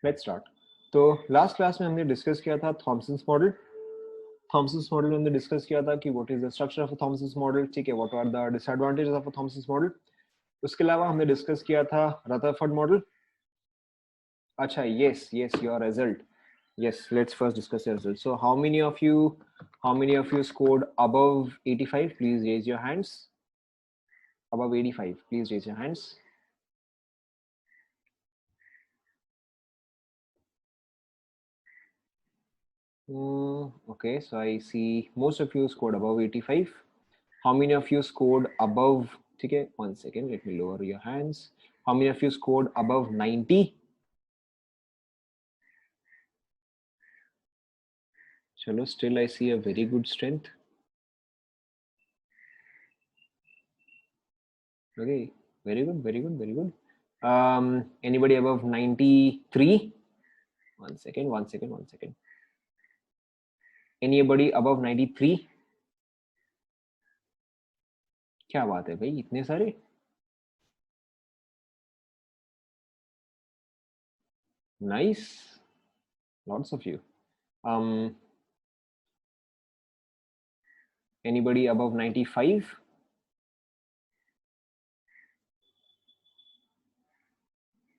Let's start. तो last class में हमने डिस्कस किया था थॉमसन्स मॉडल। थॉमसन्स मॉडल में हमने डिस्कस किया था कि what is the structure of a Thomson's model, ठीक है, what are the disadvantages of a Thomson's model. उसके अलावा हमने डिस्कस किया था रदरफोर्ड मॉडल। अच्छा, yes yes, your result, yes, let's first discuss your results. So how many of you scored above 85? Please raise your hands. Above 85, please raise your hands. Okay, so I see most of you scored above 85. How many of you scored above, okay, one second, let me lower your hands. How many of you scored above 90? Chalo, still I see a very good strength. Okay, very good, very good, very good. Anybody above 93? One second. Anybody above 93? क्या बात है भाई, इतने सारे? Nice, lots of you. Anybody above 95?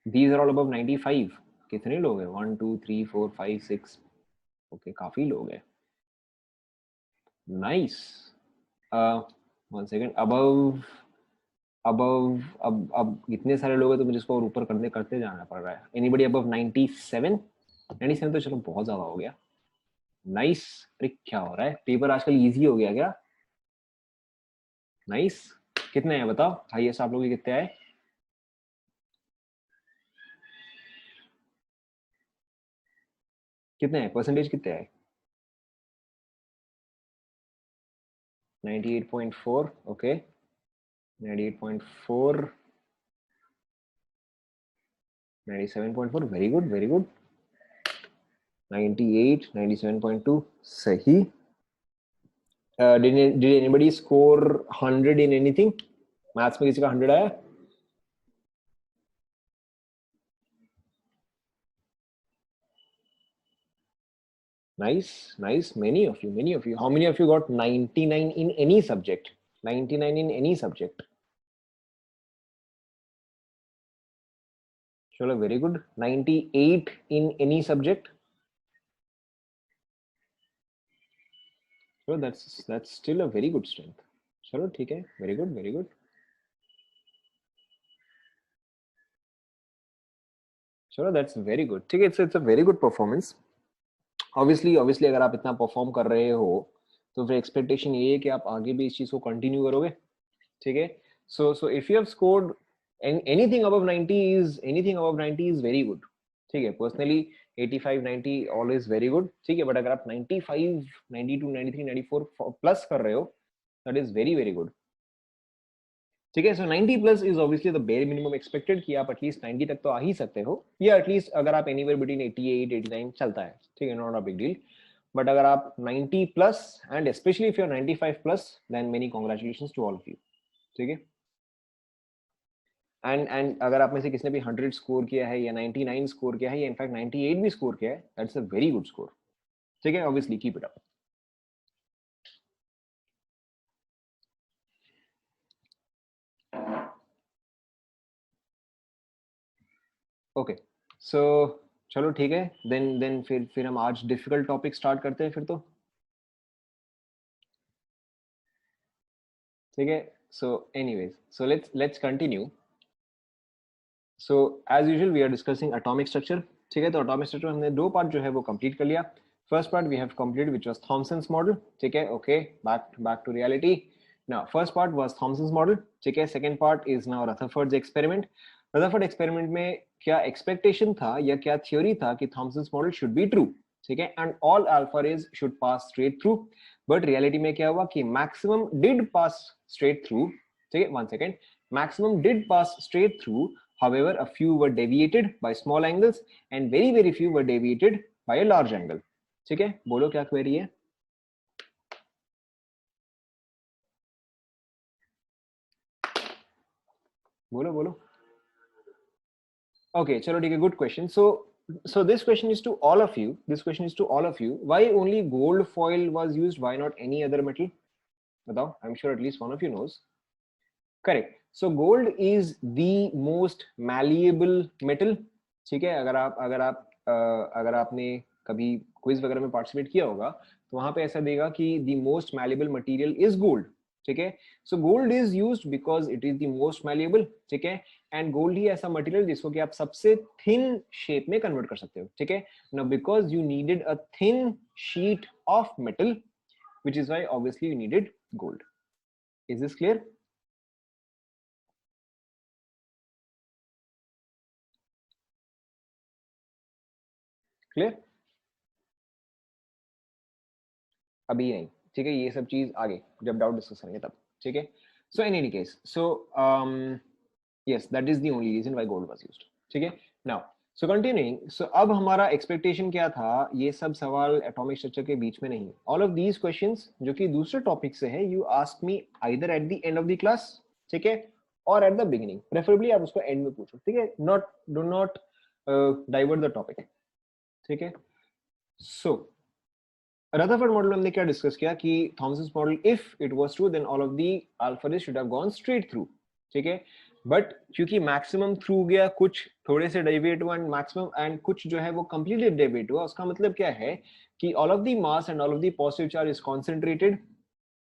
These are all above 95. कितने लोग हैं? 1 2 3 4 5 6. Okay, काफी लोग हैं. Nice. One second. अब इतने सारे लोग हैं तो मुझे इसको और ऊपर करते जाना पड़ रहा है. Anybody above 97? 97 तो चलो बहुत ज्यादा हो गया. Nice. अरे क्या हो रहा है? पेपर आजकल इजी हो गया क्या? Nice. कितने हैं बताओ? हाईएस्ट आप लोग के कितने आए? कितने हैं? परसेंटेज कितने आए? 98.4. Okay, 98.4, 97.4. Very good, very good. 98, 97.2. सही. Did anybody score 100 in anything? Maths में किसी का 100 आया? Nice, nice. Many of you, many of you. How many of you got 99 in any subject? 99 in any subject. Chalo, very good. 98 in any subject. So that's still a very good strength. Chalo, ठीक है. Very good, very good. चलो, that's very good. ठीक है, it's a very good performance. Obviously अगर आप इतना perform कर रहे हो तो फिर एक्सपेक्टेशन ये है कि आप आगे भी इस चीज को कंटिन्यू करोगे. ठीक है. So if you have scored anything above 90 is very good. ठीक है. Personally 85 90 always very good. ठीक है. बट अगर आप 95 92 93 94 प्लस कर रहे हो, that is very very good. ठीक है. सो 90 plus is obviously the bare minimum expected कि आप एटलीस्ट 90 तक तो आ ही सकते हो, या एटलीस्ट अगर आप एनीवेयर बिटवीन 88 89 चलता है. ठीक है, not a big deal. But अगर आप 90 plus and specially if you are 95 plus, then many congratulations to all of you. ठीक है. एंड अगर आप में से किसने भी 100 स्कोर किया है या 99 स्कोर किया है या इनफैक्ट 98 भी स्कोर किया है, that's a very good score. ठीक है. Obviously keep it up. Okay, so चलो ठीक है. देन फिर हम आज डिफिकल्ट टॉपिक स्टार्ट करते हैं फिर तो. ठीक है. So anyways, so let's continue. So as usual we are discussing atomic structure. ठीक है. तो एटॉमिक स्ट्रक्चर हमने दो पार्ट जो है वो कंप्लीट कर लिया. First part we have completed which was Thomson's model. ठीक है. Okay, back to reality. Now first part was Thomson's model. ठीक है. Second part is now Rutherford's experiment. Rutherford experiment में क्या एक्सपेक्टेशन था या क्या थ्योरी था कि Thomson's model should be true. ठीक है. And all alpha rays should pass straight through. But reality में क्या हुआ कि maximum did pass straight through. ठीक है. One second. maximum did pass straight through. However, a few were deviated by small angles and very few were deviated by a large angle. ठीक है. बोलो क्या क्वेरी है? बोलो. Okay, चलो ठीक है, good question. So this question is to all of you. This question is to all of you. Why only gold foil was used? Why not any other metal? बताओ. I'm sure at least one of you knows. Correct. So gold is the most malleable metal. ठीक है, अगर आपने कभी quiz वगैरह में participate किया होगा तो वहां पे ऐसा देगा कि the most malleable material is gold. ठीक है, so gold is used because it is the most malleable. ठीक है, एंड गोल्ड ही ऐसा मटेरियल जिसको कि आप सबसे थिन शेप में कन्वर्ट कर सकते हो. ठीक है, now because you needed a thin sheet of metal, which is why obviously you needed gold. Is this clear? Clear? अभी नहीं. ठीक है, ये सब चीज आगे जब डाउट डिस्कस करेंगे तब. ठीक है, so in any case, so yes, that is the only reason why gold was used. ठीक है, now so continuing, so अब हमारा expectation क्या था? ये सब सवाल atomic structure के बीच में नहीं. All of these questions जो कि दूसरे टॉपिक से है, you ask me either at the end of the class, ठीक है, or at the beginning. Preferably आप उसको end में पूछो. ठीक है, do not divert the topic. ठीक है, so रदरफोर्ड मॉडल में हमने क्या डिस्कस किया कि Thomson's model, if it was true then all of the alpha rays should have gone straight through. ठीक है, बट क्योंकि मैक्सिमम थ्रू गया, कुछ थोड़े से डेविएट हुआ एंड मैक्सिमम एंड कुछ जो है वो कंप्लीटली डेविएट हुआ, उसका मतलब क्या है कि all of the mass and all of the positive charge is concentrated.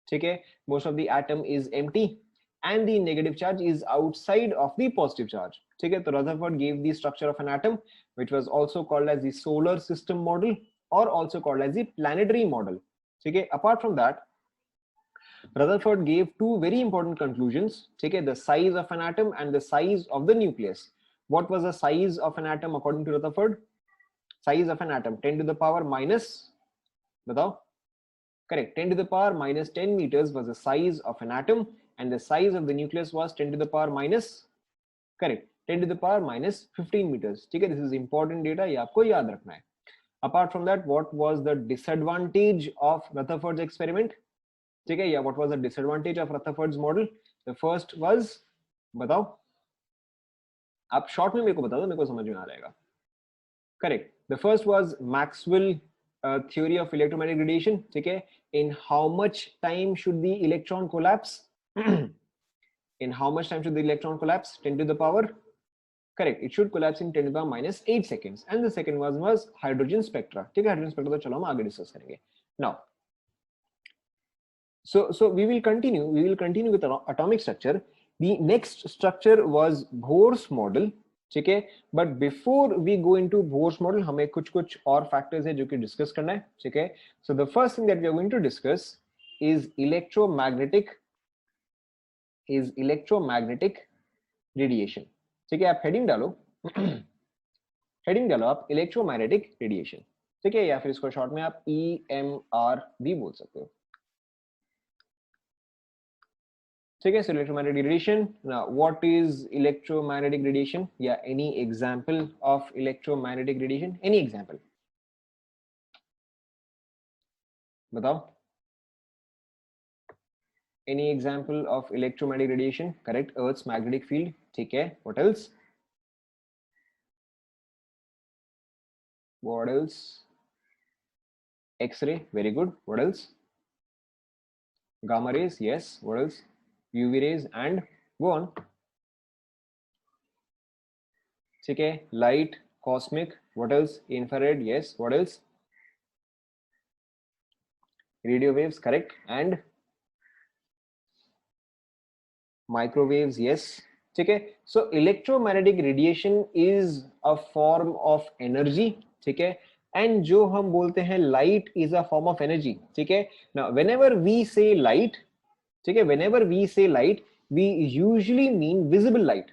ठीक है, most of the atom is empty and the negative charge is outside of the positive charge. ठीक है, तो Rutherford gave the structure of an atom which was also called as the solar system model or also called as the planetary model. ठीक है, apart from that Rutherford gave two very important conclusions. ठीक है, the size of an atom and the size of the nucleus. What was the size of an atom according to Rutherford? Size of an atom 10 to the power minus, बताओ. Correct, 10 to the power minus 10 meters was the size of an atom, and the size of the nucleus was 10 to the power minus, correct, 10 to the power minus 15 meters. ठीक है, this is important data, ये आपको याद रखना है. Apart from that, what was the disadvantage of Rutherford's experiment? ठीक है, yeah, what was the disadvantage of Rutherford's model? The first was, बताओ, आप शॉर्ट में मेरे को बता दो, मेरे को समझ में आ जाएगा. Correct, the first was Maxwell theory of electromagnetic radiation. ठीक है, in how much time should the electron collapse? In how much time should the electron collapse? 10 to the power, correct, it should collapse in 10 to the power minus 8 seconds. And the second was hydrogen spectra. ठीक है, hydrogen spectra तो चलो हम आगे discuss करेंगे. Now so we will continue with atomic structure. The next structure was Bohr's model. ठीक है, but before we go into Bohr's model हमें कुछ और फैक्टर्स है जो कि डिस्कस करना है. ठीक है, so the first thing that we are going to discuss is electromagnetic radiation. ठीक है, आप हेडिंग डालो आप इलेक्ट्रोमैग्नेटिक रेडिएशन. ठीक है, या फिर इसको शॉर्ट में आप EMR भी बोल सकते हो. ठीक है, so electromagnetic radiation. Now what is electromagnetic radiation? Yeah, any example of electromagnetic radiation? Any example? बताओ. Any example of electromagnetic radiation? Correct, Earth's magnetic field. ठीक है, what else? What else? X-ray, very good. What else? Gamma rays, yes. What else? UV rays and go on. ठीक है, light, cosmic, what else? Infrared, yes. What else? Radio waves, correct, and microwaves, yes. ठीक है, so electromagnetic radiation is a form of energy. ठीक है, and जो हम बोलते हैं light is a form of energy. ठीक है, now whenever we say light, ठीक है, whenever we say light we usually mean visible light.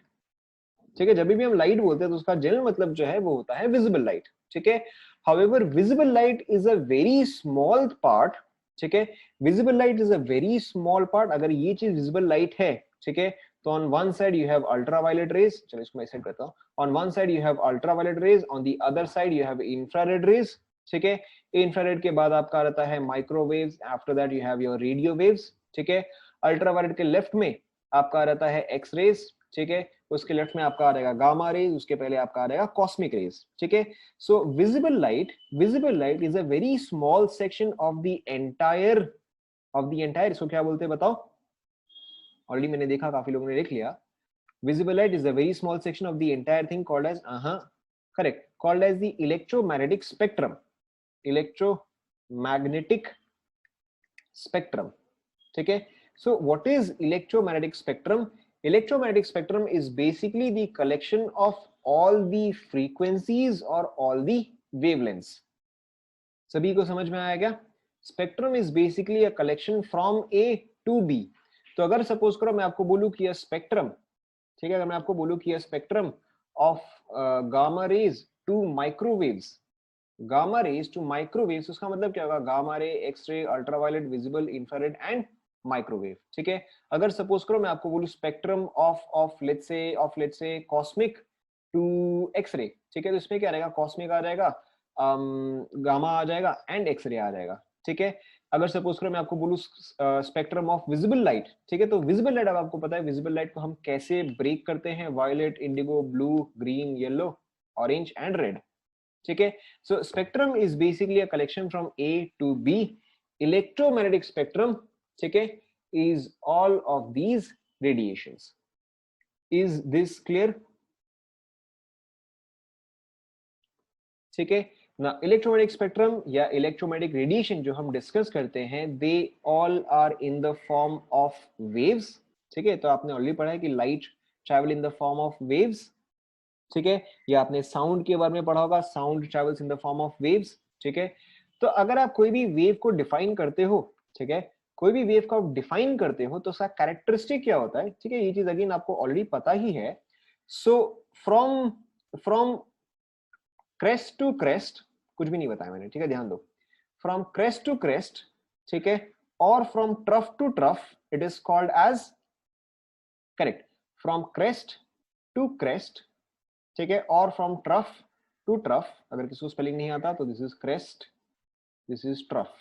ठीक है, जब भी हम लाइट बोलते हैं तो उसका जनरल मतलब जो है वो होता है विजिबल लाइट. ठीक है, however visible light is a very small part. ठीक है, visible light is a very small part. अगर ये चीज विजिबल लाइट है, ठीक है, तो on one side you have ultraviolet rays. चलो इसको मैं सेट करता हूँ. On one side you have ultraviolet rays, on the other side you have infrared rays. ठीक है, infrared के बाद आपका रहता है microwaves, after that you have your radio waves. ठीक है, अल्ट्रावायलेट के लेफ्ट में आपका रहता है एक्स रेज. ठीक है, उसके लेफ्ट में आपका आ जाएगा गामा रेज, उसके पहले आपका आ जाएगा कॉस्मिक रेज, ठीक है। सो visible light is a very small section of the entire इसको क्या बोलते हैं बताओ? ऑलरेडी मैंने देखा, काफी लोगों ने देख लिया। Visible light is a very small section of the entire thing called as correct, called as the electromagnetic spectrum. Electromagnetic spectrum. ठीक है? So what is electromagnetic spectrum? Electromagnetic spectrum is basically the collection of all the frequencies or all the wavelengths. सभी को समझ में आया क्या? Spectrum is basically a collection from A to B. तो अगर सपोज करो मैं आपको बोलूं कि स्पेक्ट्रम, ठीक है, अगर मैं आपको बोलूं कि spectrum of gamma rays to microwaves, उसका मतलब क्या होगा? Gamma ray, x ray, ultraviolet, visible, infrared and microwave, ठीक है। अगर सपोज करो मैं आपको बोलूं spectrum of let's say cosmic to x ray, ठीक है, तो इसमें क्या रहेगा? कॉस्मिक आ जाएगा, गामा आ जाएगा एंड एक्स रे आ जाएगा, ठीक है। अगर सपोज करो मैं आपको बोलूं स्पेक्ट्रम ऑफ विजिबल लाइट, ठीक है, तो विजिबल लाइट, अब आपको पता है विजिबल लाइट को हम कैसे ब्रेक करते हैं? Violet, indigo, blue, green, yellow, orange and red, ठीक है। So spectrum is basically a collection from A to B. Electromagnetic spectrum, ठीक है, is all of these radiations. Is this clear? ठीक है ना। इलेक्ट्रोमैग्नेटिक स्पेक्ट्रम या इलेक्ट्रोमैग्नेटिक रेडिएशन जो हम डिस्कस करते हैं, they all are in the form of waves, ठीक है। तो आपने ऑलरेडी पढ़ा है कि light travel in the form of waves, ठीक है। या आपने साउंड के बारे में पढ़ा होगा, sound travels in the form of waves, ठीक है। तो अगर आप कोई भी वेव को डिफाइन करते हो, ठीक है, कोई भी वेव को आप डिफाइन करते हो तो उसका कैरेक्टरिस्टिक क्या होता है? ठीक है, ये चीज अगेन आपको ऑलरेडी पता ही है। So from from crest to crest, कुछ भी नहीं बताया मैंने, ठीक है, ध्यान दो। फ्रॉम क्रेस्ट टू क्रेस्ट, ठीक है, और from trough to trough, it is called as, correct, from crest to crest, ठीक है, और फ्रॉम ट्रफ टू ट्रफ, अगर किसी को स्पेलिंग नहीं आता तो this is crest, this is trough,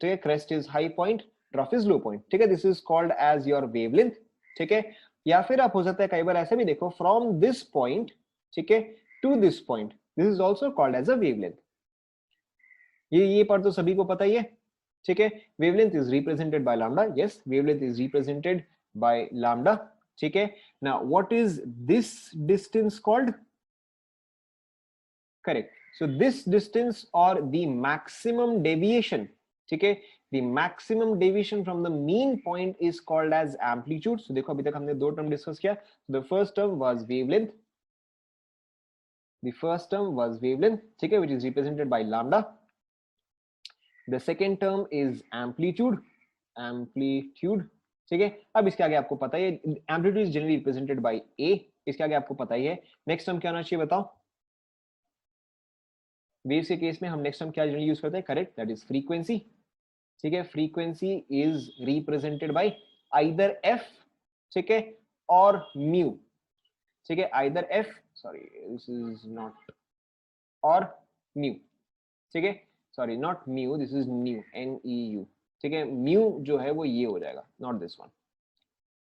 ठीक है। Crest is high point, trough is low point, ठीक है। This is called as your wavelength, ठीक है। या फिर आप हो सकता है कई बार ऐसे भी देखो, फ्रॉम दिस पॉइंट, ठीक है, to this point, this is also called as a wavelength. ये पर तो सभी को पता ही है, ठीक है। Wavelength is represented by lambda, yes, wavelength is represented by lambda, ठीक है। Now what is this distance called? Correct, so this distance और द मैक्सिमम डेविएशन, ठीक है, the maximum deviation from the mean point is called as amplitude. So देखो अभी तक हमने दो टर्म डिस्कस किया। The first term was wavelength, ठीक है, which is represented by lambda. The second term is amplitude, ठीक है। अब इसके आगे आपको पता ही है, amplitude is generally represented by a, इसके आगे आपको पता ही है। नेक्स्ट टर्म क्या होना चाहिए बताओ? वेव्स के केस में हम नेक्स्ट टर्म क्या जनरली यूज करते हैं? करेक्ट, दैट इज फ्रीक्वेंसी, ठीक है। Frequency is represented bye either f, ठीक है, और म्यू, ठीक है, either f, sorry this is not, और म्यू, ठीक है, sorry not mu, this is new, NEU, ठीक है। म्यू जो है वो ये हो जाएगा, नॉट दिस वन,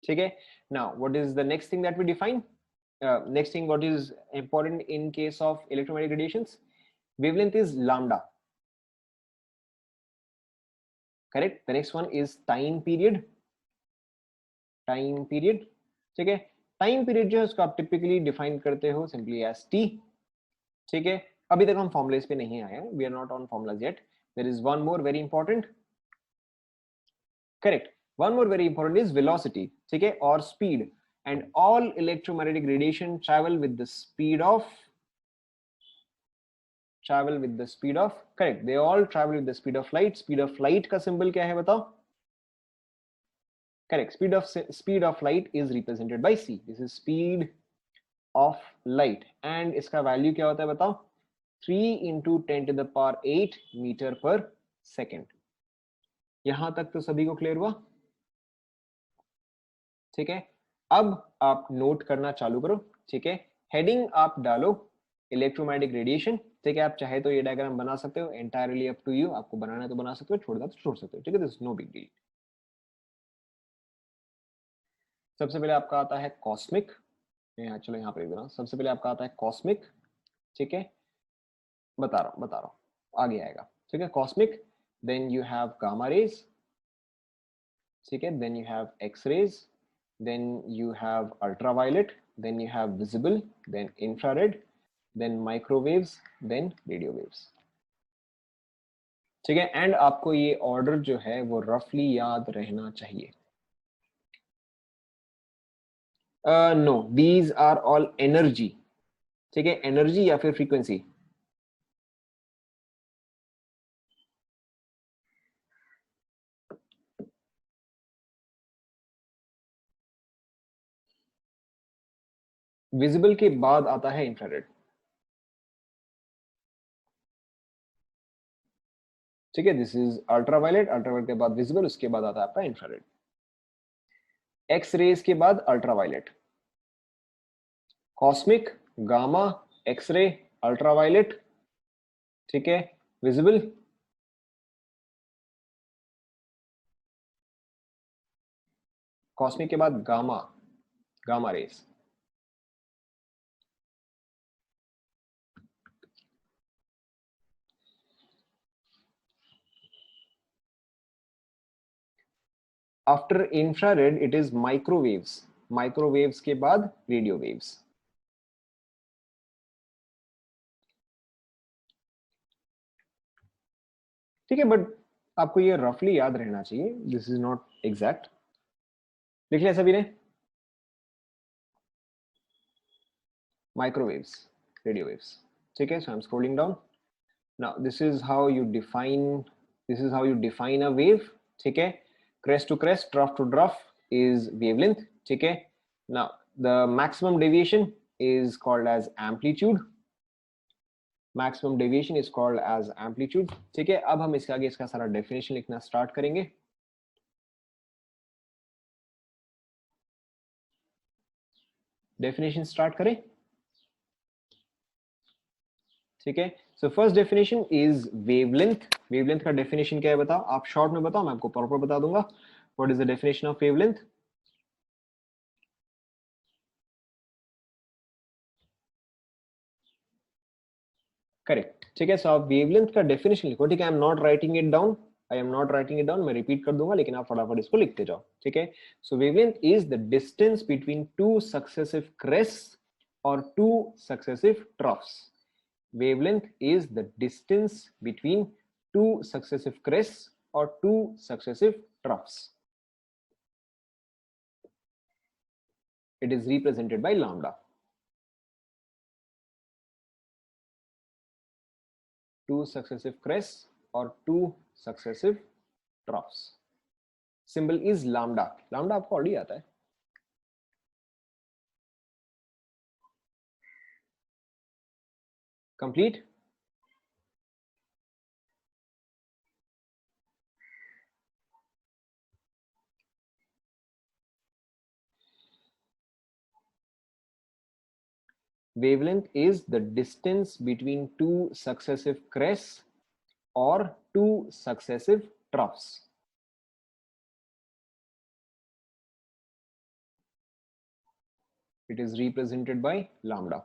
ठीक है। Now what is the next thing that we define? Next thing what is important in case of electromagnetic radiations? wavelength is lambda, correct. The next one is time period, ठीक है। Time period जो है उसको आप typically define करते हो simply as t, ठीक है। अभी तक हम फॉर्मुलेस पे नहीं आए हैं, we are not on formulas yet. There is one more very important, correct, one more very important is velocity, ठीक है, और speed. And all electromagnetic radiation travel with the speed of, correct, they all travel with the speed of light. Speed of light का symbol क्या है बताओ? Correct, speed of light is represented by c, this is speed of light, and इसका value क्या होता है बताओ? 3 into 10 to the power 8 metre per second. यहां तक तो सभी को क्लियर हुआ? ठीक है, अब आप नोट करना चालू करो, ठीक है। हेडिंग आप डालो इलेक्ट्रोमैग्नेटिक रेडिएशन, ठीक है। आप चाहे तो ये डायग्राम बना सकते हो, एंटायरली अप टू यू, आपको बनाना है तो बना सकते हो, छोड़ना तो छोड़ सकते हो, ठीक है, this is no big deal. सबसे पहले आपका आता है कॉस्मिक, यहाँ चलो यहाँ पे लिख दे रहा हूँ। सबसे पहले आपका आता है कॉस्मिक, ठीक है, बता रहा हूँ आगे आएगा, ठीक है। Cosmic, then you have gamma rays, ठीक है, then you have x rays, then you have ultraviolet, then you have visible, then infrared, then microwaves, then radio waves, ठीक है। एंड आपको ये ऑर्डर जो है वो रफली याद रहना चाहिए। No, these are all energy, ठीक है, एनर्जी या फिर फ्रीक्वेंसी। विजिबल के बाद आता है इंफ्रारेड, ठीक है, दिस इज अल्ट्रावायलेट, अल्ट्रावायलेट के बाद विजिबल, उसके बाद आता है आपका इंफ्रारेड। एक्स रेज के बाद ultraviolet, cosmic, gamma, x ray, ultraviolet, ठीक है, विजिबल, कॉस्मिक के बाद gamma, gamma rays, after infrared it is microwaves, microwaves के बाद रेडियो वेव्स, ठीक है। बट आपको ये रफली याद रहना चाहिए, दिस इज नॉट एग्जैक्ट। लिख लिया सभी ने? माइक्रोवेव्स, रेडियो वेव्स, ठीक है। So I am scrolling down. Now this is how you define, this is how you define a wave, ठीक है। Crest to crest, trough to trough is wavelength, ठीक है। Now the maximum deviation is called as amplitude, maximum deviation is called as amplitude, ठीक है। अब हम इसके आगे इसका सारा डेफिनेशन लिखना स्टार्ट करेंगे। डेफिनेशन स्टार्ट करें, ठीक है। So first definition is wavelength. Wavelength का डेफिनेशन क्या है बताओ, आप शॉर्ट में बताओ, मैं आपको प्रॉपर बता दूंगा। What is the definition of wavelength? Correct, ठीक है। सो आप वेवलेंथ का डेफिनेशन लिखो, ठीक है। I am not writing it down, I am not writing it down, मैं रिपीट कर दूंगा, लेकिन आप फटाफट इसको लिखते जाओ, ठीक है। So wavelength is the distance between two successive crests और two successive troughs. Wavelength is the distance between two successive crests or two successive troughs. It is represented by lambda. Two successive crests or two successive troughs. Symbol is lambda. Lambda आपको already आता है. Complete? Wavelength is the distance between two successive crests or two successive troughs. It is represented by lambda.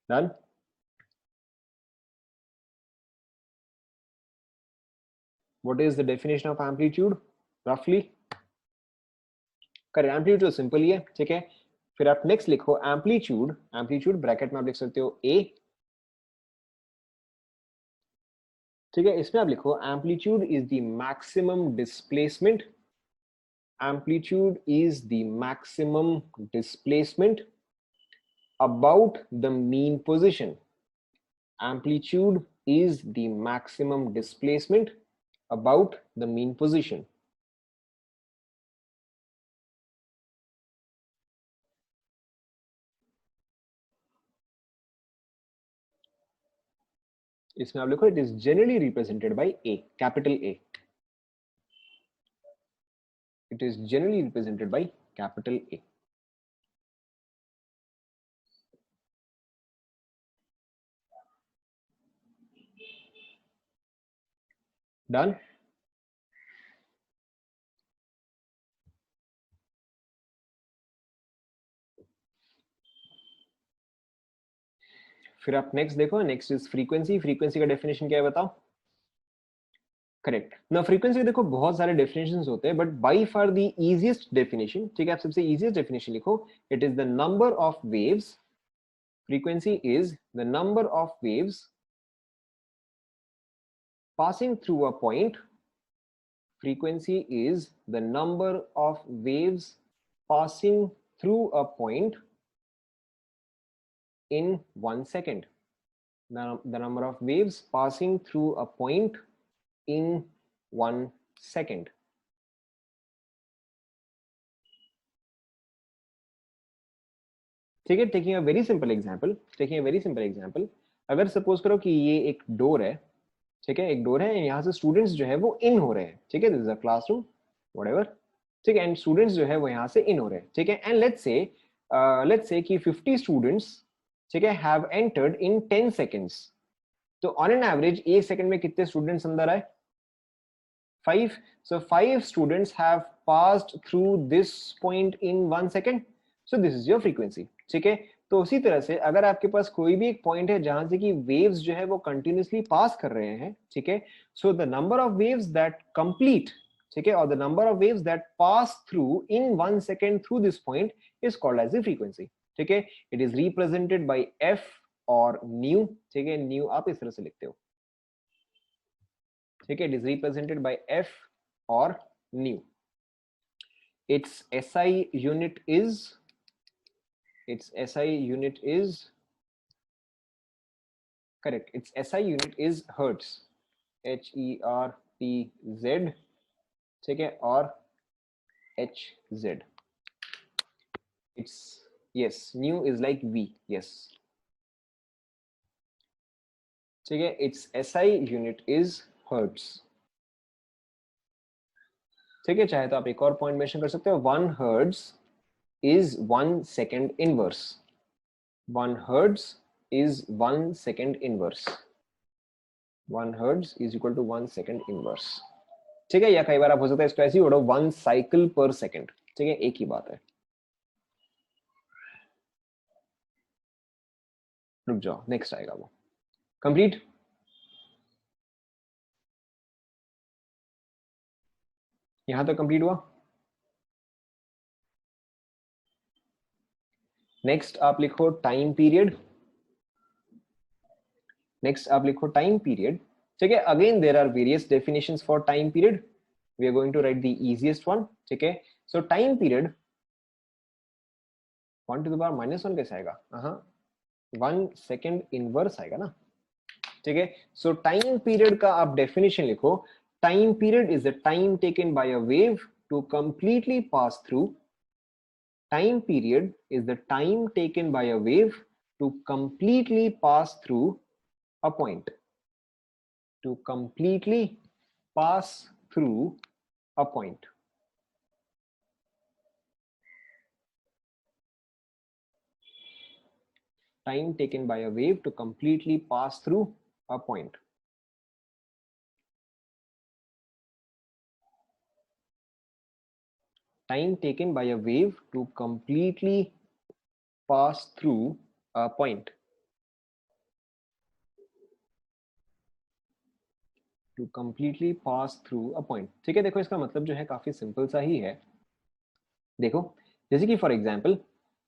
Done? What is the definition of amplitude roughly? करें, amplitude तो simple ही है, ठीक है। फिर आप नेक्स्ट लिखो एम्पलीट्यूड, एम्पलीट्यूड ब्रैकेट में आप लिख सकते हो ए, ठीक है। इसमें आप लिखो amplitude is the maximum displacement, amplitude is the maximum displacement about the mean position, amplitude is the maximum displacement about the mean position. इसमें आप लिखो it is generally represented by A, capital A. It is generally represented by capital A. Done. फिर आप next देखो, next is frequency. Frequency का definition क्या है बताओ? करेक्ट ना, फ्रीक्वेंसी के देखो बहुत सारे डेफिनेशंस होते हैं, but by far the easiest definition, ठीक है, आप सबसे इजीएस्ट डेफिनेशन लिखो, it is the number of waves, frequency is the number of waves passing through a point, frequency is the number of waves passing through a point in 1 second. The number of waves passing through a point in 1 second. ठीक है, taking a very simple example, अगर suppose करो कि ये एक door है, ठीक है, एक डोर है, यहाँ से स्टूडेंट्स जो है वो इन हो रहे हैं, ठीक है, this is a classroom whatever, ठीक है, एंड स्टूडेंट्स जो है वो यहाँ से इन हो रहे हैं, ठीक है, एंड लेट्स से कि 50 स्टूडेंट्स, ठीक है, हैव एंटर्ड इन 10 सेकंड्स। तो ऑन एन एवरेज 1 सेकंड में कितने स्टूडेंट्स अंदर आए? 5। So 5 students have passed through this point in 1 second. So this is your frequency, ठीक है। तो उसी तरह से अगर आपके पास कोई भी एक पॉइंट है जहां से कि वेव्स जो है वो कंटिन्यूसली पास कर रहे हैं, ठीक है, so the number of waves that complete, ठीक है, और the number of waves that pass through in 1 second through this point is called as the frequency, ठीक है। It is represented by f और न्यू, ठीक है, न्यू आप इस तरह से लिखते हो, ठीक है, it is represented by f और new. its SI unit is correct, its SI unit is hertz, HERTZ, ठीक है, और HZ, it's yes, nu is like V, yes, ठीक है, its SI unit is hertz, ठीक है। चाहे तो आप एक और पॉइंट मेंशन कर सकते हो, 1 hertz is 1 second inverse, 1 hertz is 1 second inverse, 1 hertz is equal to 1 second inverse, ठीक है। या कई बार आप हो सकता है इसको ऐसे ही उड़ो 1 साइकिल पर सेकंड, ठीक है, एक ही बात है। रुक जाओ, नेक्स्ट आएगा वो। कंप्लीट, यहां तक कंप्लीट हुआ। नेक्स्ट आप लिखो टाइम पीरियड, नेक्स्ट आप लिखो टाइम पीरियड, ठीक है। Again there are various definitions for time period, we are going to write the easiest one, ठीक है। So time period 1 to the power -1 कैसे आएगा? हाँ, 1 सेकेंड इनवर्स आएगा ना, ठीक है। सो टाइम पीरियड का आप डेफिनेशन लिखो, time period is the time taken by a wave to completely pass through, time period is the time taken by a wave to completely pass through a point, to completely pass through a point, time taken by a wave to completely pass through a point, time taken by a wave to completely pass through a point, to completely pass through a point, ठीक है। देखो इसका मतलब जो है काफी simple सा ही है। देखो जैसे कि फॉर एग्जांपल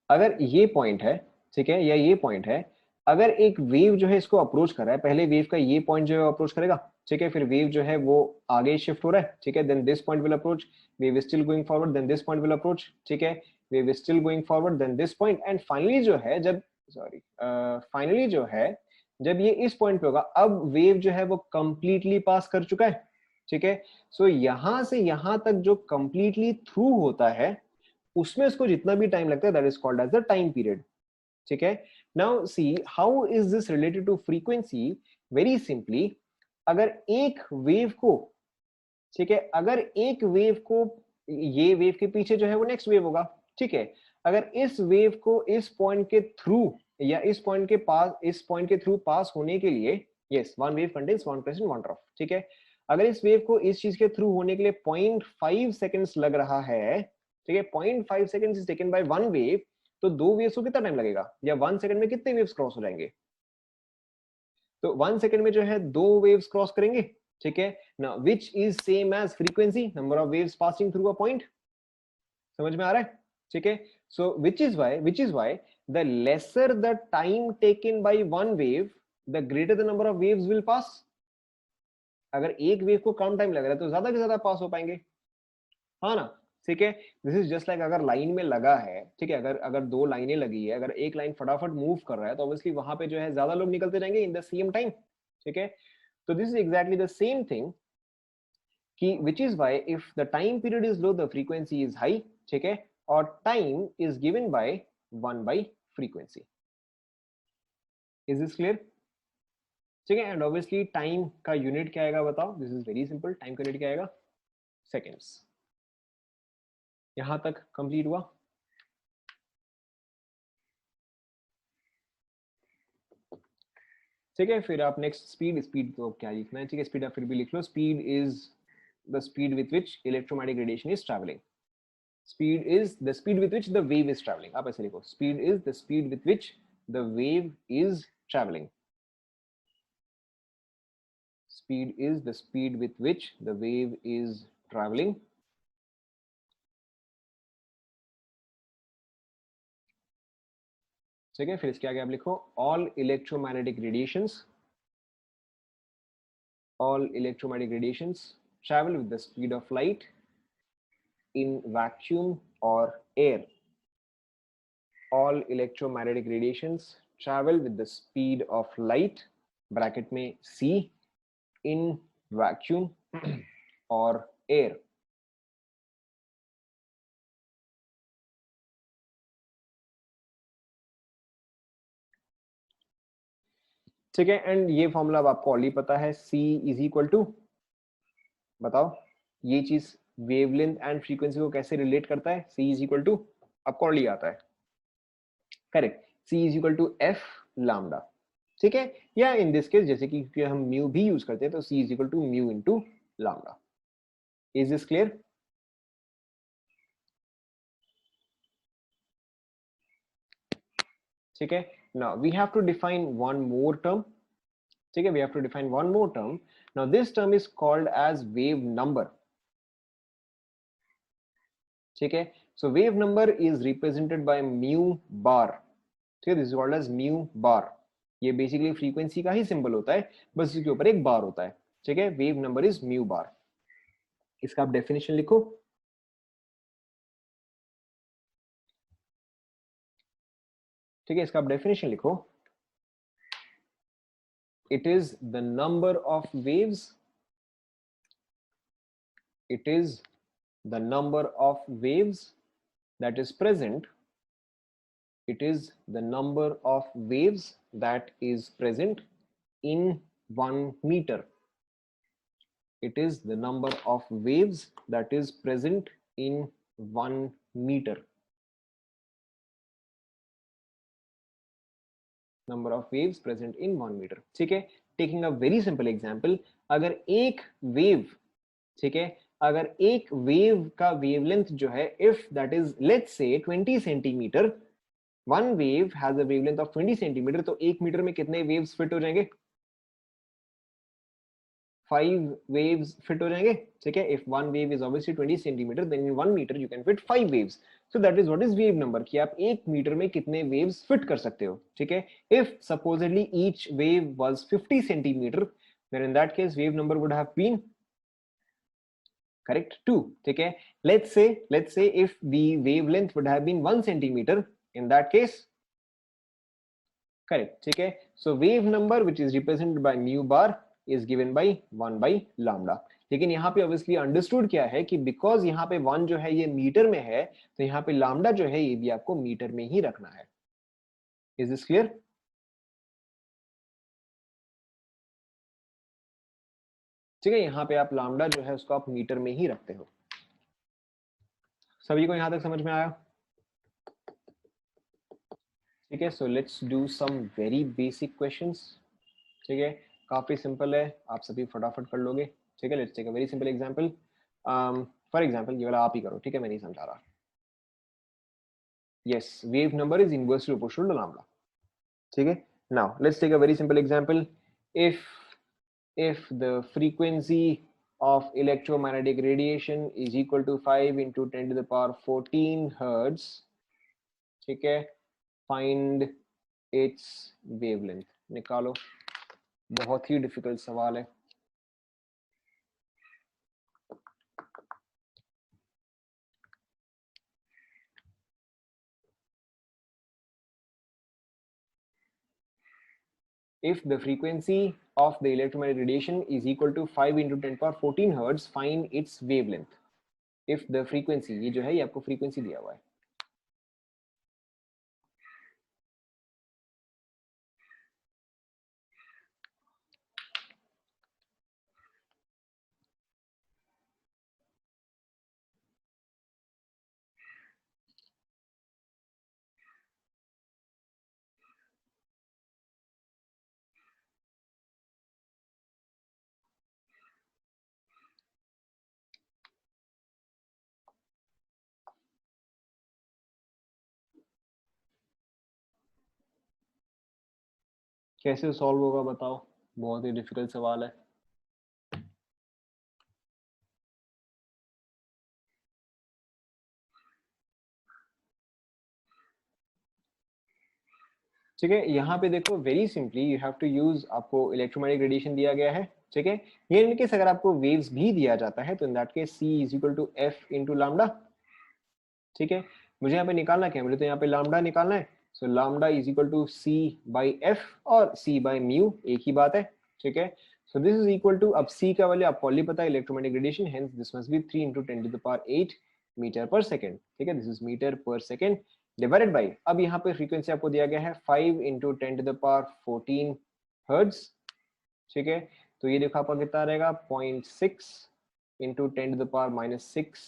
अगर ये पॉइंट है, ठीक है, या ये पॉइंट है, अगर एक वेव जो है इसको अप्रोच कर रहा है, पहले वेव का ये पॉइंट जो है अप्रोच करेगा, ठीक है, फिर वेव जो है वो आगे शिफ्ट हो रहा है, ठीक है, then this point will approach, wave still going forward, then this point will approach, ठीक है, wave still going forward, then this point, and finally जो है जब फाइनली जो है जब ये इस पॉइंट पे होगा, अब वेव जो है वो कंप्लीटली पास कर चुका है, ठीक है। सो यहां से यहां तक जो कंप्लीटली थ्रू होता है उसमें उसको जितना भी टाइम लगता है that is called as the time period, ठीक है। Now see how is this related to frequency? Very simply, अगर एक वेव को, ठीक है, अगर एक वेव को, ये वेव के पीछे जो है वो नेक्स्ट वेव होगा, ठीक है, अगर इस वेव को इस पॉइंट के थ्रू या इस पॉइंट के थ्रू पास होने के लिए, yes, one wave contains one present one drop, ठीक है, अगर इस वेव को इस चीज के थ्रू होने के लिए 0.5 सेकेंड्स लग रहा है, ठीक है, 0.5 seconds is taken by one wave, तो दो वेव्स को कितना टाइम लगेगा, या 1 सेकंड में कितने वेव्स क्रॉस हो जाएंगे? तो 1 सेकंड में जो है दो वेव्स क्रॉस करेंगे, ठीक है ना, which is same as frequency number of waves passing through a point. समझ में आ रहा है? ठीक है, so which is why the lesser the time taken by one wave, the greater the number of waves will pass. अगर एक wave को कम टाइम लग रहा है तो ज्यादा से ज्यादा पास हो पाएंगे, हाँ ना? ठीक है, दिस इज जस्ट लाइक अगर लाइन में लगा है, ठीक है, अगर अगर दो लाइनें लगी है, अगर एक लाइन फटाफट मूव कर रहा है तो ऑब्वियसली वहां पे जो है ज्यादा लोग निकलते जाएंगे इन द सेम टाइम, ठीक है। तो this is exactly the same thing कि which is why if the time period is low the frequency is high, ठीक है, और time is given by 1 by frequency. Is this clear? ठीक है, and obviously time का unit क्या आएगा बताओ? This is very simple, time का यूनिट क्या आएगा? सेकेंड्स। यहां तक कंप्लीट हुआ? ठीक है, फिर आप नेक्स्ट स्पीड, स्पीड तो क्या लिखना है, ठीक है, स्पीड आप फिर भी लिख लो। Speed is the speed with which electromagnetic radiation is travelling. Speed is the speed with which the wave is travelling. आप ऐसे लिखो, speed is the speed with which the wave is travelling. Speed is the speed with which the wave is travelling. ठीक है, फिर इसके आगे आप लिखो all electromagnetic radiations, all electromagnetic radiations travel with the speed of light in vacuum or air. All electromagnetic radiations travel with the speed of light, bracket में C, in vacuum or air. ठीक है, and ये formula अब आपको already पता है, C is equal to, बताओ ये चीज वेवलेंथ एंड फ्रीक्वेंसी को कैसे रिलेट करता है? C इज इक्वल टू, आपको ऑलरेडी आता है, correct, C is equal to F lambda, ठीक है, या इन दिस केस जैसे कि हम म्यू भी यूज करते हैं तो C is equal to mu into lambda. Is this clear? ठीक है, now we have to define one more term, ठीक है, we have to define one more term. Now this term is called as wave number. ठीक है, so wave number is represented by mu bar. ठीक है, this is called as mu bar. ये basically frequency का ही symbol होता है, बस इसके ऊपर एक बार होता है, ठीक है, wave number is mu bar. इसका आप डेफिनेशन लिखो। ठीक है, इसका आप डेफिनेशन लिखो। It is the number of waves, it is the number of waves that is present, it is the number of waves that is present in 1 meter. It is the number of waves that is present in 1 meter. Number of waves present in 1 meter. ठीक है, taking a very simple example, अगर एक wave, ठीक है, अगर एक wave का wavelength जो है, if that is let's say 20 centimeter, one wave has a wavelength of 20 centimeter, तो एक मीटर में कितने waves fit हो जाएंगे? 5 waves fit हो जाएंगे, ठीक है। if one wave is obviously 20 centimeter, then in 1 meter you can fit 5 waves. So that is what is wave number, कि आप एक मीटर में कितने waves fit कर सकते हो, ठीक है। if supposedly each wave was 50 centimeter, then in that case wave number would have been correct 2, ठीक है। let's say if the wavelength would have been 1 centimeter, in that case correct, ठीक है। so wave number which is represented by mu bar is given by 1 by lambda. लेकिन यहाँ पे obviously understood क्या है कि बिकॉज यहाँ पे 1 जो है ये मीटर में है, तो यहाँ पे लैम्डा जो है ये भी आपको मीटर में ही रखना है। Is this clear? ठीक है, यहाँ पे आप लैम्डा जो है उसको आप मीटर में ही रखते हो। सभी को यहाँ तक समझ में आया? ठीक है, so let's do some very basic questions. ठीक है, काफी सिंपल है, आप सभी फटाफट कर लोगे। ठीक है, let's take a very simple example. For example ये वाला आप ही करो, ठीक है, मैं नहीं समझा रहा. yes, wave number is inversely proportional to lambda. ठीक है. Now let's take a very simple example. If the frequency of electromagnetic radiation is equal to 5 into 10 to the power 14 hertz, ठीक है, find its wavelength. निकालो. बहुत ही difficult सवाल है. If the frequency of the electromagnetic radiation is equal to 5 into 10 power 14 hertz, find its wavelength. If the frequency, ये जो है ये आपको frequency दिया हुआ है. कैसे सॉल्व होगा बताओ, बहुत ही डिफिकल्ट सवाल है. ठीक है, यहाँ पे देखो very simply you have to use, आपको इलेक्ट्रोमैग्नेटिक रेडिएशन दिया गया है. ठीक है, ये इन केस अगर आपको वेव्स भी दिया जाता है तो in that case C is equal to F into lambda. ठीक है, मुझे यहाँ पे निकालना क्या है, मुझे तो यहाँ पे लैम्डा निकालना है. So lambda is equal to C by F और C बाई म्यू एक ही बात है. ठीक है, so this is equal to, अब C का वैल्यू आपको ऑलरेडी पता है, electromagnetic radiation, hence this must be 3 into 10 to the power 8 metre per second. ठीक है, this is metre per second divided by, अब यहाँ पे फ्रीक्वेंसी आपको दिया गया है 5 into 10 to the power 14 hertz. ठीक है, तो ये देखो आपका कितना रहेगा, 0.6 into 10 to the power -6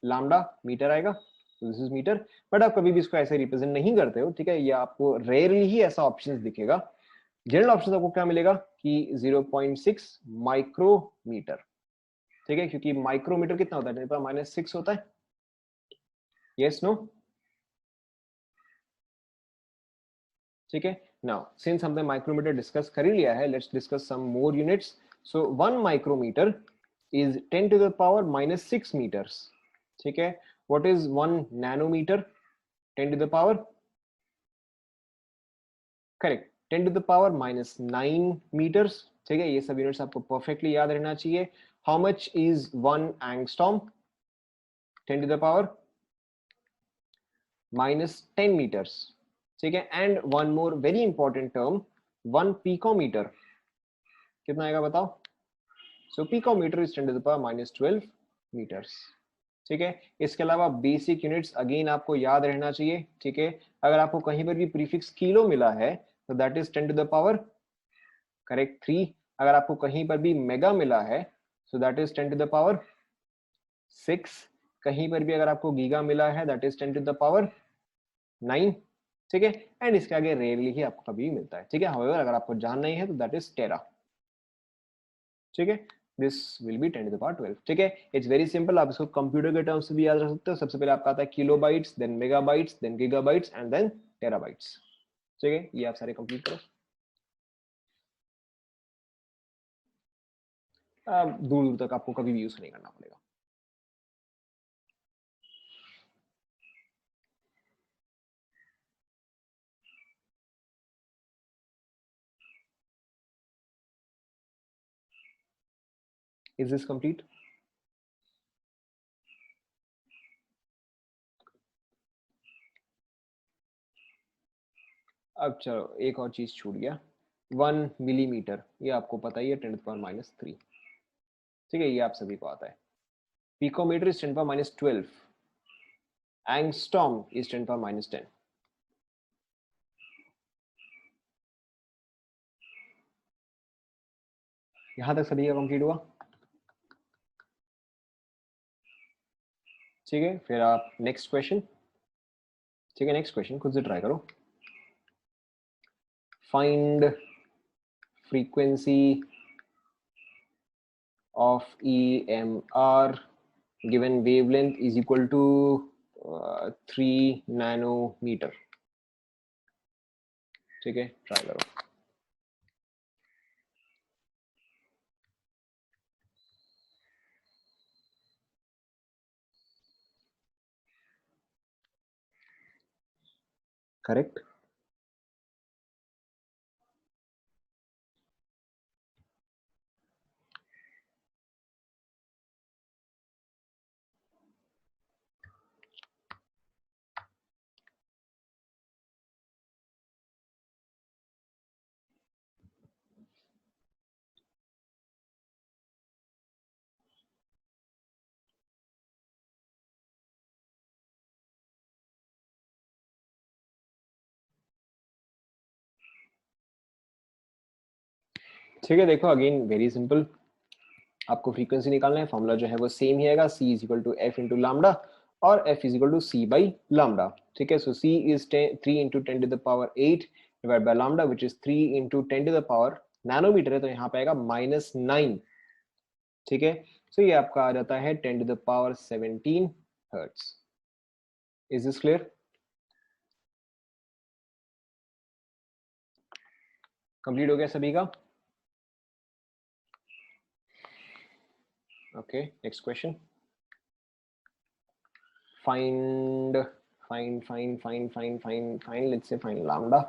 lambda metre आएगा. दिस इज मीटर, बट आप कभी भी इसको ऐसे रिप्रेजेंट नहीं करते हो. ठीक है, ये आपको रेयरली ही ऐसा ऑप्शन दिखेगा. जनरल ऑप्शन आपको क्या मिलेगा कि 0.6 माइक्रोमीटर. ठीक है, क्योंकि माइक्रोमीटर कितना होता है, -6 होता है. Yes no. ठीक है, नाउ सिंस हमने माइक्रोमीटर डिस्कस कर ही लिया है, let's discuss some more units. So 1 micrometre is 10 to the power -6 metres. ठीक है, what is 1 nanometre? 10 to the power, correct, 10 to the power -9 metres. ठीक है, ये सब यूनिट्स आपको परफेक्टली याद रहना चाहिए. How much is 1 angstrom? 10 to the power -10 metres. ठीक है, and one more very important term, 1 picometre कितना आएगा बताओ. So picometre is 10 to the power -12 metres. ठीक है, इसके अलावा बेसिक यूनिट्स अगेन आपको याद रहना चाहिए. ठीक है, अगर आपको कहीं पर भी प्रीफिक्स किलो मिला है तो that is 10 to the power, correct, 3. अगर आपको कहीं पर भी मेगा मिला है so that is 10 to the power 6. कहीं पर भी अगर आपको गीगा मिला है that is 10 to the power 9. ठीक है, एंड इसके आगे रेयरली ही आपको कभी मिलता है. ठीक है, हाउएवर अगर आपको जानना ही है तो दैट इज टेरा. ठीक है, this will be 10 to the power 12. ठीक है, इट्स वेरी सिंपल, आप इसको कंप्यूटर के टर्म्स से भी याद रख सकते हो. सबसे पहले आपका आता है kilobytes, then megabytes, then gigabytes and then terabytes. ठीक है, ये आप सारे कंप्लीट करो. दूर दूर तक आपको कभी भी यूज नहीं करना पड़ेगा. Is this complete? अब चलो एक और चीज छूट गया, 1 मिलीमीटर, ये आपको पता ही है, 10 टू द पावर -3. ठीक है, ये आप सभी को आता है. Picometre is 10 to power -12. Angstrom is 10 to power -10. यहां तक सभी का कंप्लीट हुआ. ठीक है, फिर आप नेक्स्ट क्वेश्चन. ठीक है, नेक्स्ट क्वेश्चन खुद से ट्राई करो. Find frequency of EMR given wavelength is equal to 3 nanometer. ठीक है, ट्राई करो. करेक्ट. ठीक है, देखो अगेन वेरी सिंपल. आपको फ्रीक्वेंसी निकालना है, फॉर्मूला जो है वो सेम ही आएगा, c is equal to F into lambda और f is equal to c by lambda. ठीक है, so c is 3 into 10 to the power 8 divide by lambda which is 3 into 10 to the power nanometre है, तो यहाँ पे आएगा -9. ठीक है, सो ये आपका आ जाता है 10 to the power 17 hertz. Is this clear? Complete हो गया सभी का? Okay, next question. find find let's say find lambda.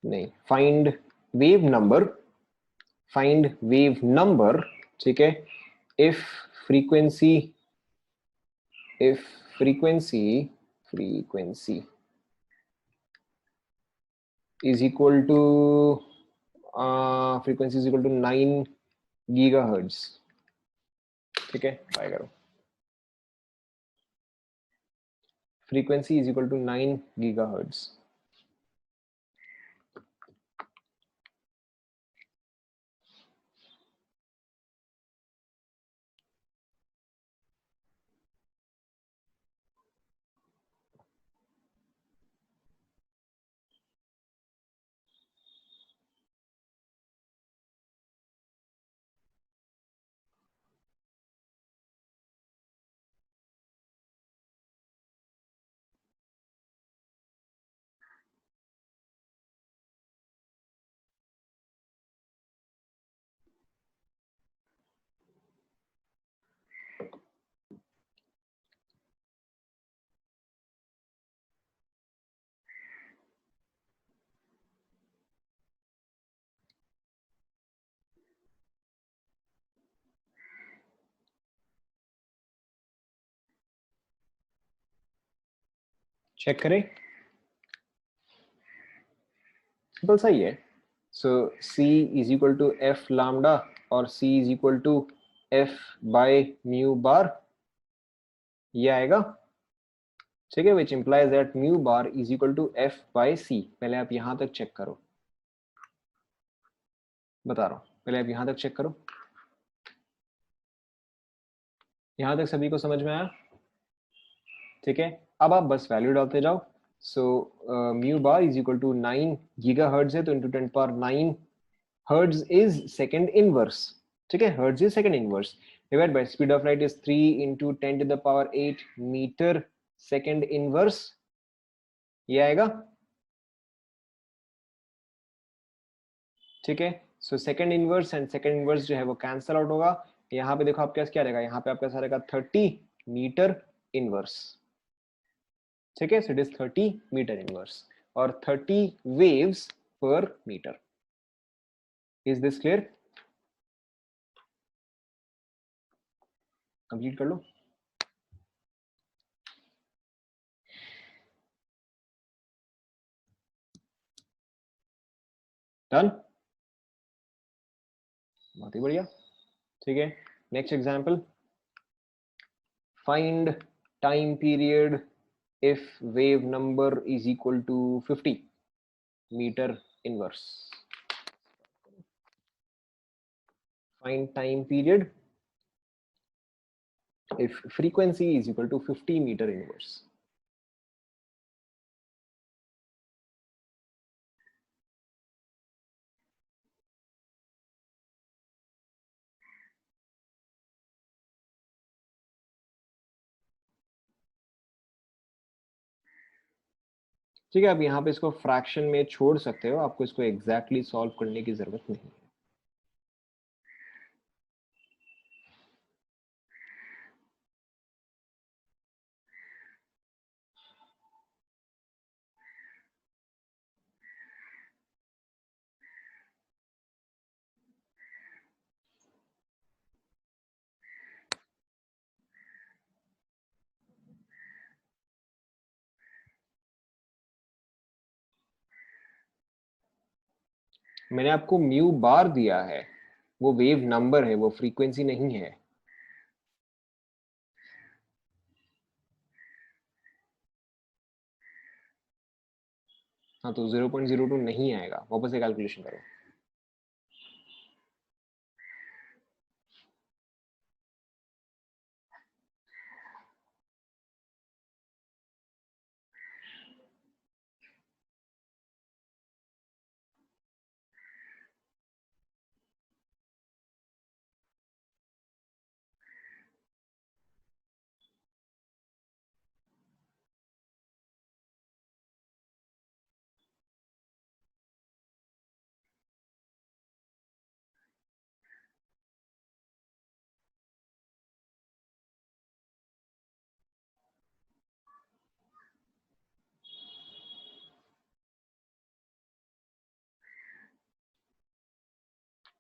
नहीं, find wave number. find wave number. ठीक है, if frequency is equal to frequency is equal to 9 gigahertz. ठीक है, try करो. frequency is equal to 9 gigahertz. Check करें, simple सा ही है. So c is equal to F lambda और c is equal to F by mu bar, ये आएगा. ठीक है, which implies that mu bar is equal to F by C. पहले आप यहां तक चेक करो, बता रहा हूं, पहले आप यहां तक चेक करो. यहां तक सभी को समझ में आया? ठीक है, अब आप बस वैल्यू डालते जाओ. So mu bar is equal to 9 giga hertz है, तो into 10 power 9 hertz is second inverse. ठीक है, hertz is second inverse divide by speed of light is 3 into 10 to the power 8 metre second inverse. ये आएगा. ठीक है, सो second inverse and second inverse जो है वो कैंसल आउट होगा. यहाँ पे देखो आपके पास क्या रहेगा, यहाँ पे आपके पास रहेगा 30 मीटर इनवर्स. ठीक है, so it is 30 metre inverse और 30 waves per metre. Is this clear? Complete कर लो. डन, बहुत ही बढ़िया. ठीक है, next example. Find time period if wave number is equal to 50 meter inverse. Find time period if frequency is equal to 50 meter inverse. ठीक है, अब यहाँ पे इसको फ्रैक्शन में छोड़ सकते हो, आपको इसको एग्जैक्टली सॉल्व करने की जरूरत नहीं है। मैंने आपको म्यू बार दिया है, वो वेव नंबर है, वो फ्रीक्वेंसी नहीं है। हाँ, तो 0.02 नहीं आएगा, वापस से कैलकुलेशन करो।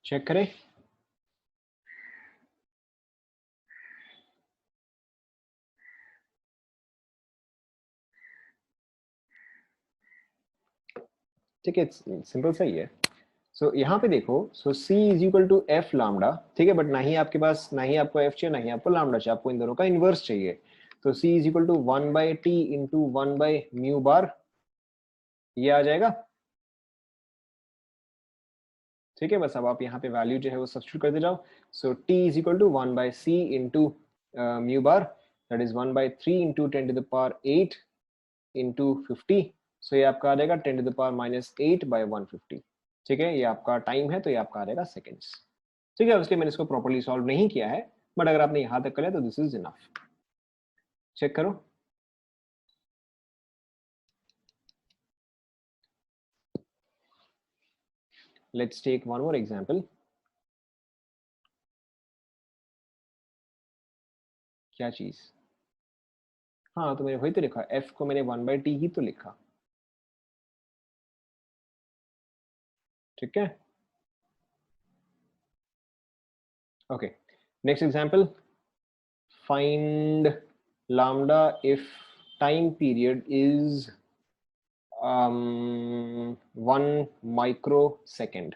चेक करें। ठीक है, सिंपल सही है। सो यहाँ पे देखो, so c is equal to F lambda, ठीक है, बट ना ही आपके पास, ना ही आपको f चाहिए, ना ही आपको लामडा चाहिए, आपको इन दोनों का इनवर्स चाहिए। तो c is equal to 1/t into 1/म्यू बार, ये आ जाएगा। ठीक है, बस अब आप यहाँ पे वैल्यू जो है वो सब्स्टिट्यूट करते जाओ। So t is equal to 1/c into mu bar, that is 1/3 into 10⁸ into 50। सो ये आपका आ जाएगा 10⁻⁻8/150। ठीक है, ये आपका टाइम है, तो ये आपका आ जाएगा सेकेंड्स। ठीक है, उसके मैंने इसको प्रॉपर्ली सॉल्व नहीं किया है, बट अगर आपने यहां तक कर लिया तो दिस इज इनफ। चेक करो। Let's take one more example. क्या चीज? हाँ, तो मैंने वही तो लिखा, एफ को मैंने 1/t ही तो लिखा। ठीक है, okay, next example. Find lambda if time period is 1 microsecond।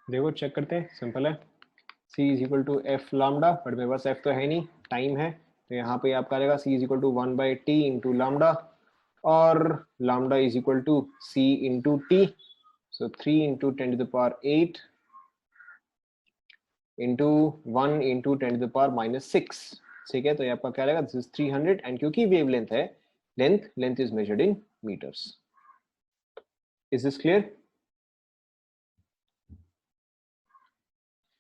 देखो, चेक करते हैं, सिंपल है। c is equal to F lambda, but मेरे पास f तो है नहीं, टाइम है, तो यहाँ पे आपका आ जाएगा c is equal to 1/t into lambda, और lambda is equal to c into T. So 3 into 10⁸ into 1 into 10⁻⁻6। ठीक है, तो ये आपका क्या रहेगा, दिस इज 300, एंड क्योंकि वेव लेंथ है, length is measured in metres. Is this clear?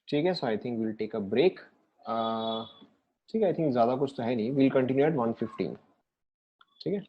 ठीक है, so I think will take a break. ठीक है, आई थिंक ज्यादा कुछ तो है नहीं, विल कंटिन्यू एट 1:15। ठीक है।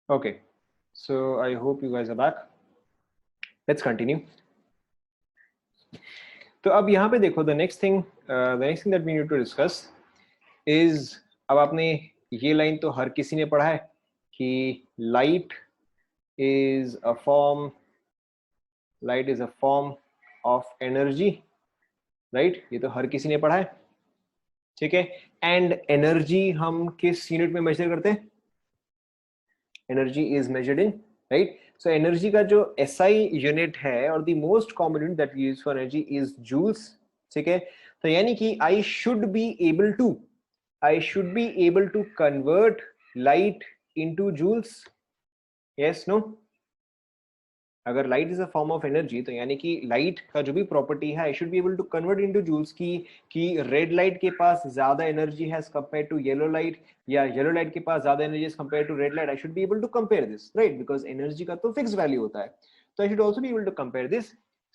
Okay, so I hope you guys are back. Let's continue. तो अब यहाँ पे देखो, the next thing that we need to discuss is, अब आपने ये लाइन तो हर किसी ने पढ़ा है कि light is a form of energy, right? ये तो हर किसी ने पढ़ा है, ठीक है। एंड एनर्जी हम किस यूनिट में मेजर करते हैं? Energy is measured in, right? So energy का जो एसआई यूनिट है और the most common unit that we use for energy is joules, ठीक है। तो यानी कि I should be able to convert light into joules, yes no? अगर light is a form of energy तो यानी कि लाइट का जो भी प्रॉपर्टी है I should be able to convert into joules कि रेड लाइट के पास ज्यादा एनर्जी है as compare to yellow light, या येलो लाइट के पास ज्यादा energy as compare to red light. I should be able to compare this, right? Because energy का तो फिक्स वैल्यू होता है, तो I should also be able to compare this.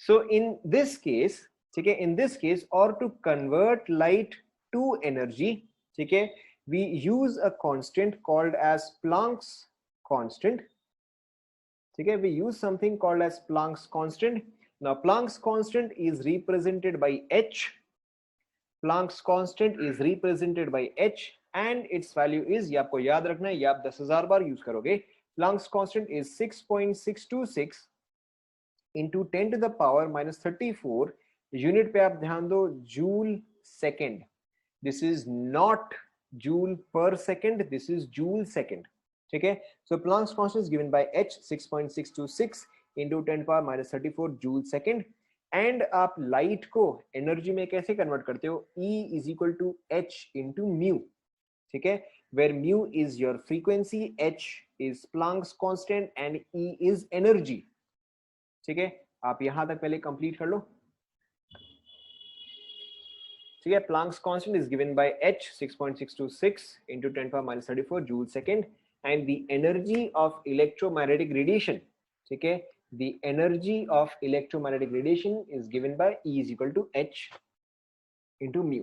So in this case, ठीक है, इन दिस केस, और to convert light to energy, ठीक है, we use a constant called as Planck's constant, ठीक है। We use something called as Planck's constant. Now Planck's constant is represented by h. Planck's constant is represented by h and its value is, ये आपको याद रखना है, ये आप 10,000 बार use करोगे। Planck's constant is 6.626 into 10 to the power minus 34। Unit पे आप ध्यान दो, joule second. This is not joule per second, this is joule second, ठीक है। So Planck's constant is given by h 6.626 into 10 power minus 34 joule second. And आप light को energy में कैसे कन्वर्ट करते हो? E is equal to h into mu, ठीक है, where mu is your frequency, h is Planck's constant and E is energy, ठीक है। आप यहां तक पहले कंप्लीट कर लो, ठीक है। Planck's constant is given by h 6.626 into 10 power minus 34 joule second, and the energy of electromagnetic radiation, ठीक है, the energy of electromagnetic radiation is given by E is equal to h into mu।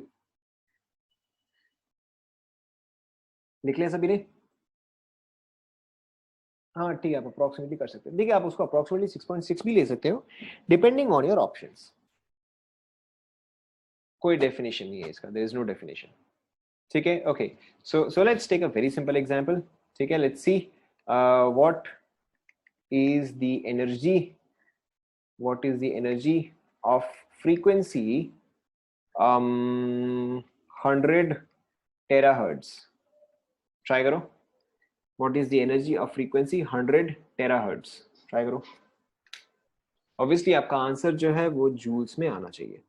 लिख लिया सभी ने? हाँ ठीक है, आप अप्रोक्सीमेटली कर सकते हो। देखिए आप उसको अप्रोक्सीमेटली 6.6 भी ले सकते हो, डिपेंडिंग ऑन योर ऑप्शंस। कोई डेफिनेशन नहीं है इसका, देयर इज नो डेफिनेशन, ठीक है। Okay, so let's take a very simple example, ठीक है। Let's see what is the energy of frequency 100 terahertz? Try करो, what is the energy of frequency 100 terahertz? Try करो। Obviously आपका answer जो है वो जूल्स में आना चाहिए।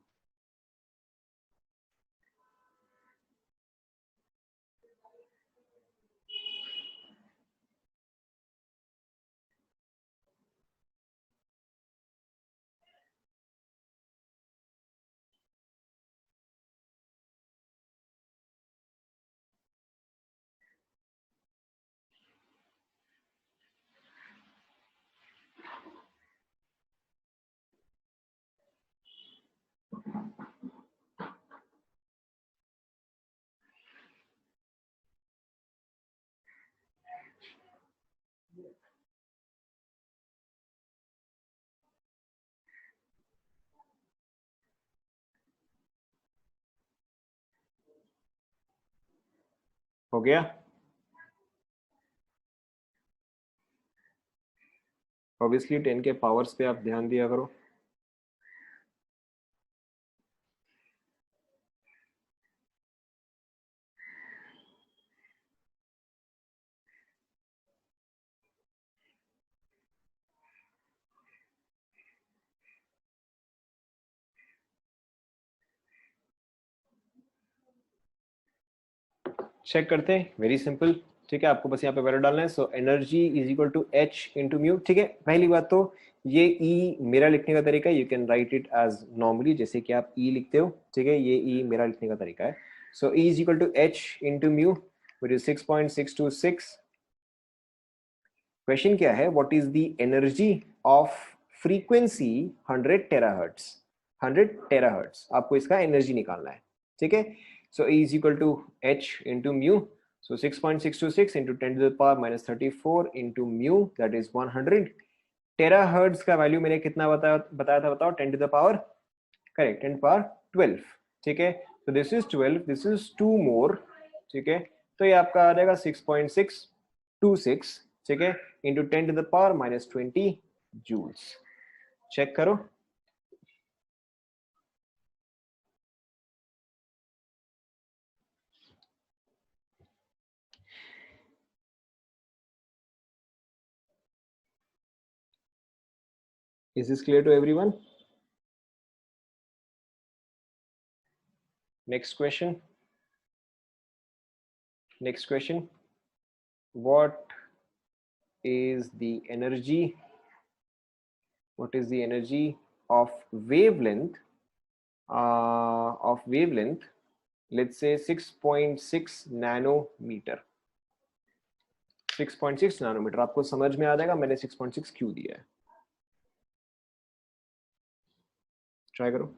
हो गया? ऑब्वियसली 10 के पावर्स पे आप ध्यान दिया करो। चेक करते हैं, वेरी सिंपल, ठीक है। आपको बस यहाँ पे वैल्यू डालना है। So energy is equal to h into mu, ठीक है। पहली बात तो ये E मेरा लिखने का तरीका है, you can write it as normally जैसे कि आप E लिखते हो, ठीक है। ये E मेरा लिखने का तरीका है। So E is equal to h into mu which is 6.626। Question क्या है? What is the energy of frequency 100 terahertz? 100 terahertz आपको इसका एनर्जी निकालना है, ठीक है। So E is equal to h into mu So 6.626 into 10 to the power minus 34 into mu, that is 100. Terahertz का value मैंने कितना बताया था बताओ? 10 to the power, correct, 10 to the power 12. ठीक है, so this is 12, this is 2 more. ठीक है, तो ये आपका आ जाएगा 6.626, ठीक है, into 10 to the power minus 20 joules. Check करो. Is this clear to everyone? Next question. Next question. What is the energy? What is the energy of wavelength? Let's say 6.6 nanometer. 6.6 nanometre. आपको समझ में आ जाएगा मैंने 6.6 क्यों दिया है. ट्राई करो.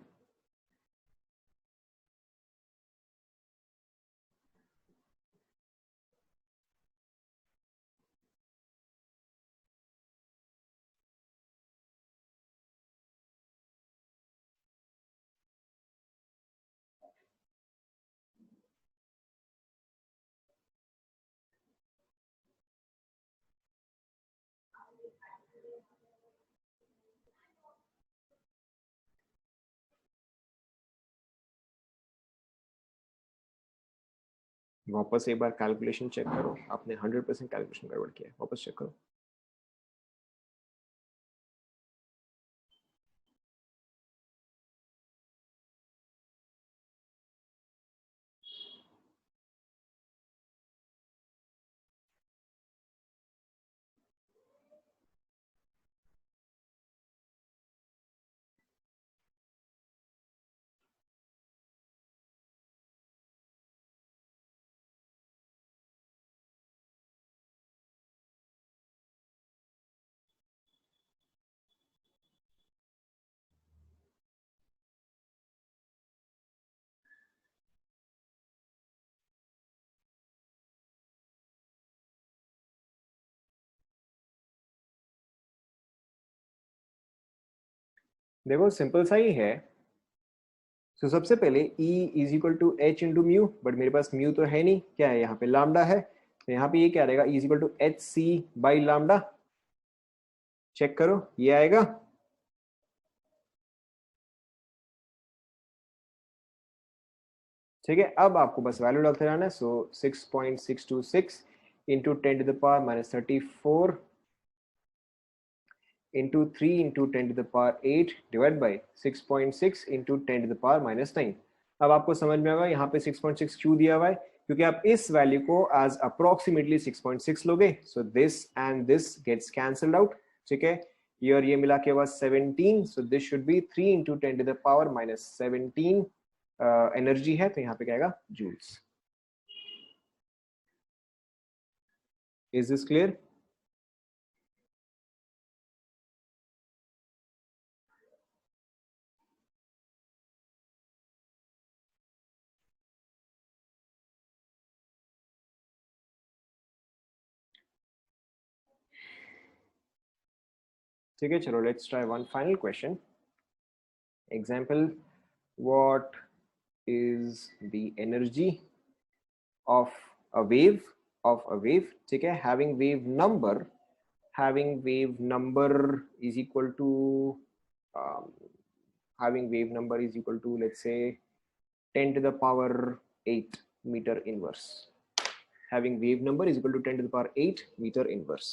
वापस एक बार कैलकुलेशन चेक करो. आपने 100% कैलकुलेशन गड़बड़ किया है. वापस चेक करो. देखो सिंपल सा ही है. तो सबसे पहले E is equal to h into mu, but मेरे पास म्यू तो है नहीं. क्या है यहाँ पे? लामडा है. तो यहाँ पे ये क्या रहेगा? E is equal to h c by lambda. Check करो, ये आएगा. ठीक है, अब आपको बस वैल्यू लगते रहना है. So 6.626 into 10 to the power minus 34 into 3 into 10 to the power 8 divided by 6.6 into 10 to the power minus 9. अब आपको समझ में आएगा यहाँ पे 6.6 क्यों दिया हुआ है, क्योंकि आप इस वैल्यू को as approximately 6.6 लोगे. So this and this gets cancelled out. ठीक है, ये और ये मिला के बाद 17. So this should be 3 into 10 to the power minus 17 energy है. तो यहाँ पे क्या आएगा? जूल्स. Is this clear? ठीक है, चलो let's try one final question. Example, what is the energy of a wave, ठीक है, having wave number is equal to um, let's say 10 to the power 8 meter inverse. Having wave number is equal to 10 to the power 8 meter inverse.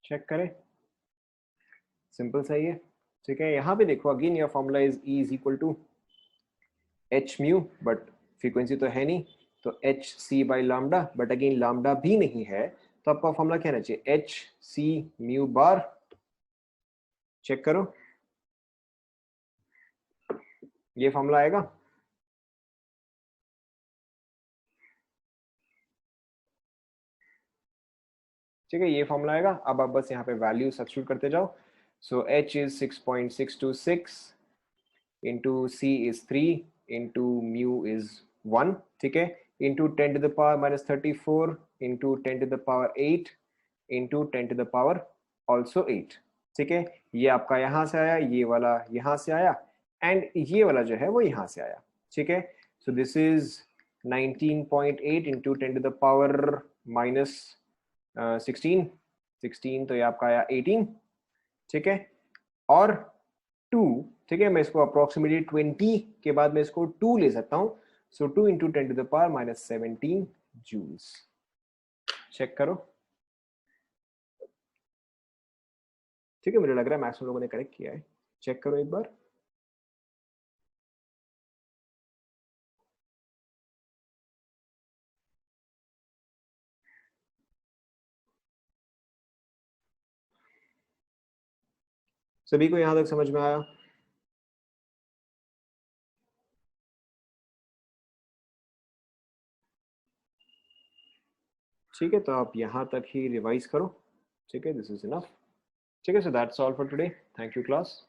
चेक करें, simple सही है। ठीक है, यहाँ पे देखो again your formula is E is equal to h mu, but frequency तो है नहीं, तो h c by lambda, but again lambda भी नहीं है, तो आपका फॉर्मूला क्या रहना चाहिए, h c mu bar. Check करो, ये फॉर्मूला आएगा। ठीक है, ये फॉर्मूला आएगा। अब आप बस यहाँ पे वैल्यू सब्स्टिट्यूट करते जाओ। So h is 6.626 into c is 3 into mu is 1। ठीक है, इंटू 10⁻⁻34 इंटू 10⁻8 इंटू 10⁻, ऑल्सो 8। ठीक है, ये आपका यहाँ से आया, ये वाला यहाँ से आया, एंड ये वाला जो है वो यहाँ से आया। ठीक है, सो दिस इज 19.8 इंटू 10⁻⁻16, 16 तो ये आपका आया 18। ठीक है, और 2, ठीक है, मैं इसको अप्रोक्सीमेटली 20 के बाद मैं इसको 2 ले सकता हूँ, सो 2 इंटू 10⁻⁻17 जूल्स। चेक करो। ठीक है, मुझे लग रहा है मैक्सिमम लोगों ने करेक्ट किया है। चेक करो एक बार। सभी को यहां तक समझ में आया? ठीक है, तो आप यहां तक ही रिवाइज करो। ठीक है, दिस इज इनफ। ठीक है, so that's all for today. Thank you class.